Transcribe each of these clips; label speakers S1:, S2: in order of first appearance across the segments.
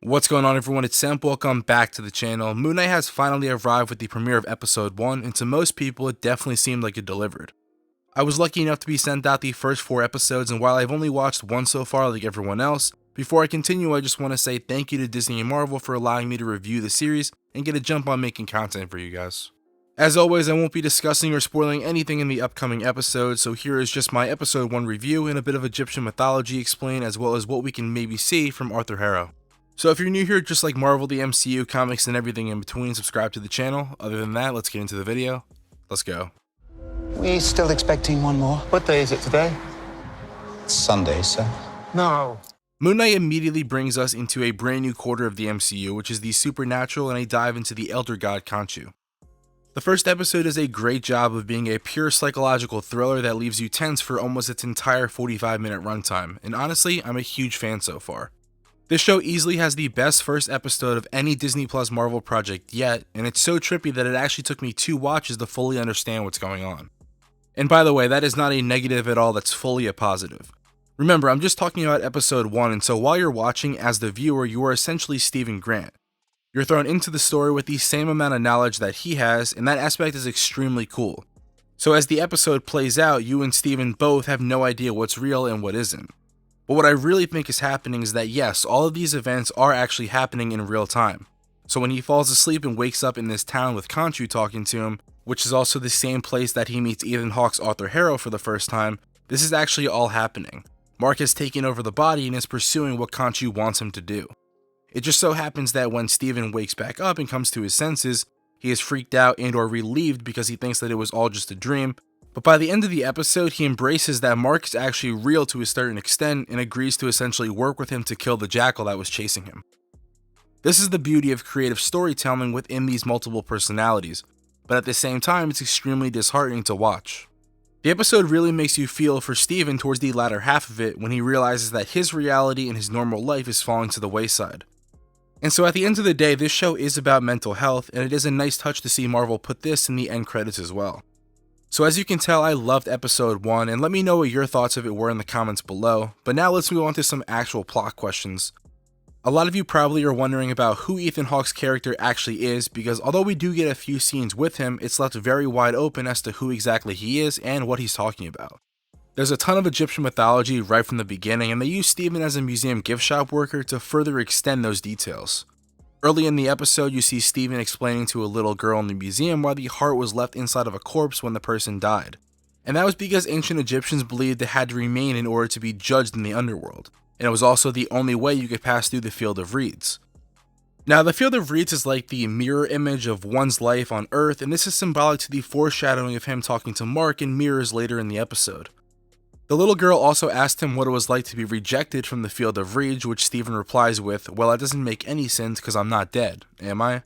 S1: What's going on, everyone? It's Sam. Welcome back to the channel. Moon Knight has finally arrived with the premiere of episode 1, and to most people it definitely seemed like it delivered. I was lucky enough to be sent out the first 4 episodes, and while I've only watched one so far like everyone else, before I continue I just want to say thank you to Disney and Marvel for allowing me to review the series and get a jump on making content for you guys. As always, I won't be discussing or spoiling anything in the upcoming episodes, so here is just my episode 1 review and a bit of Egyptian mythology explained, as well as what we can maybe see from Arthur Harrow. So if you're new here, just like Marvel, the MCU, comics, and everything in between, subscribe to the channel. Other than that, let's get into the video. Let's go.
S2: We still expecting one more?
S3: What day is it today?
S2: It's Sunday, sir.
S3: No.
S1: Moon Knight immediately brings us into a brand new quarter of the MCU, which is the supernatural, and a dive into the elder god KHONSHU. The first episode does a great job of being a pure psychological thriller that leaves you tense for almost its entire 45-minute runtime, and honestly, I'm a huge fan so far. This show easily has the best first episode of any Disney Plus Marvel project yet, and it's so trippy that it actually took me 2 watches to fully understand what's going on. And by the way, that is not a negative at all, that's fully a positive. Remember, I'm just talking about episode 1, and so while you're watching as the viewer, you are essentially Stephen Grant. You're thrown into the story with the same amount of knowledge that he has, and that aspect is extremely cool. So as the episode plays out, you and Stephen both have no idea what's real and what isn't. But what I really think is happening is that yes, all of these events are actually happening in real time. So when he falls asleep and wakes up in this town with KHONSHU talking to him, which is also the same place that he meets Ethan Hawke's Arthur Harrow for the first time, this is actually all happening. Mark has taken over the body and is pursuing what KHONSHU wants him to do. It just so happens that when Stephen wakes back up and comes to his senses, he is freaked out and or relieved because he thinks that it was all just a dream. But by the end of the episode, he embraces that Mark is actually real to a certain extent and agrees to essentially work with him to kill the jackal that was chasing him. This is the beauty of creative storytelling within these multiple personalities, but at the same time it's extremely disheartening to watch. The episode really makes you feel for Stephen towards the latter half of it when he realizes that his reality and his normal life is falling to the wayside. And so at the end of the day, this show is about mental health, and it is a nice touch to see Marvel put this in the end credits as well. So as you can tell, I loved episode 1, and let me know what your thoughts of it were in the comments below, but now let's move on to some actual plot questions. A lot of you probably are wondering about who Ethan Hawke's character actually is, because although we do get a few scenes with him, it's left very wide open as to who exactly he is and what he's talking about. There's a ton of Egyptian mythology right from the beginning, and they use Stephen as a museum gift shop worker to further extend those details. Early in the episode, you see Stephen explaining to a little girl in the museum why the heart was left inside of a corpse when the person died. And that was because ancient Egyptians believed it had to remain in order to be judged in the underworld, and it was also the only way you could pass through the Field of Reeds. Now, the Field of Reeds is like the mirror image of one's life on Earth, and this is symbolic to the foreshadowing of him talking to Mark in mirrors later in the episode. The little girl also asked him what it was like to be rejected from the Field of Reeds, which Stephen replies with, "Well, that doesn't make any sense because I'm not dead, am I?"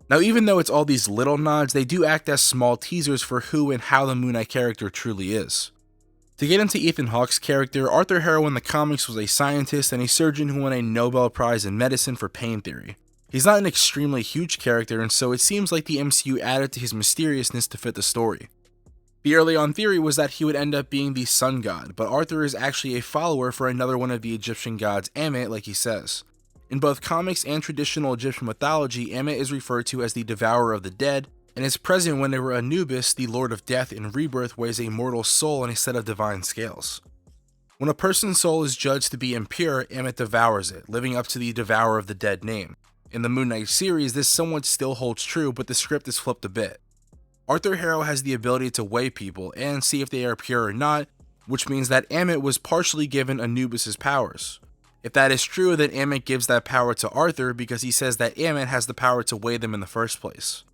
S1: Now, even though it's all these little nods, they do act as small teasers for who and how the Moon Knight character truly is. To get into Ethan Hawke's character, Arthur Harrow in the comics was a scientist and a surgeon who won a Nobel Prize in medicine for pain theory. He's not an extremely huge character, and so it seems like the MCU added to his mysteriousness to fit the story. The early on theory was that he would end up being the sun god, but Arthur is actually a follower for another one of the Egyptian gods, Ammit, like he says. In both comics and traditional Egyptian mythology, Ammit is referred to as the devourer of the dead, and is present whenever Anubis, the lord of death and rebirth, weighs a mortal soul on a set of divine scales. When a person's soul is judged to be impure, Ammit devours it, living up to the devourer of the dead name. In the Moon Knight series, this somewhat still holds true, but the script is flipped a bit. Arthur Harrow has the ability to weigh people and see if they are pure or not, which means that Ammit was partially given Anubis' powers. If that is true, then Ammit gives that power to Arthur because he says that Ammit has the power to weigh them in the first place.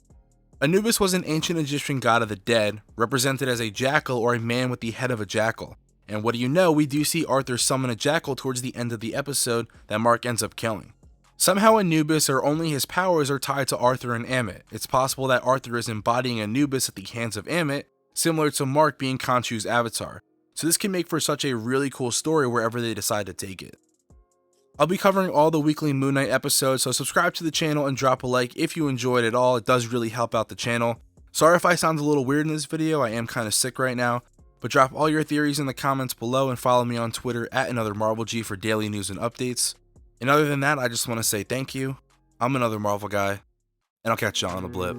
S1: Anubis was an ancient Egyptian god of the dead, represented as a jackal or a man with the head of a jackal. And what do you know, we do see Arthur summon a jackal towards the end of the episode that Mark ends up killing. Somehow Anubis or only his powers are tied to Arthur and Ammit. It's possible that Arthur is embodying Anubis at the hands of Ammit, similar to Mark being KHONSHU's avatar. So this can make for such a really cool story wherever they decide to take it. I'll be covering all the weekly Moon Knight episodes, so subscribe to the channel and drop a like if you enjoyed it all. It does really help out the channel. Sorry if I sound a little weird in this video, I am kind of sick right now, but drop all your theories in the comments below and follow me on Twitter at AnotherMarvelG for daily news and updates. And other than that, I just want to say thank you. I'm another Marvel guy, and I'll catch y'all on the blip.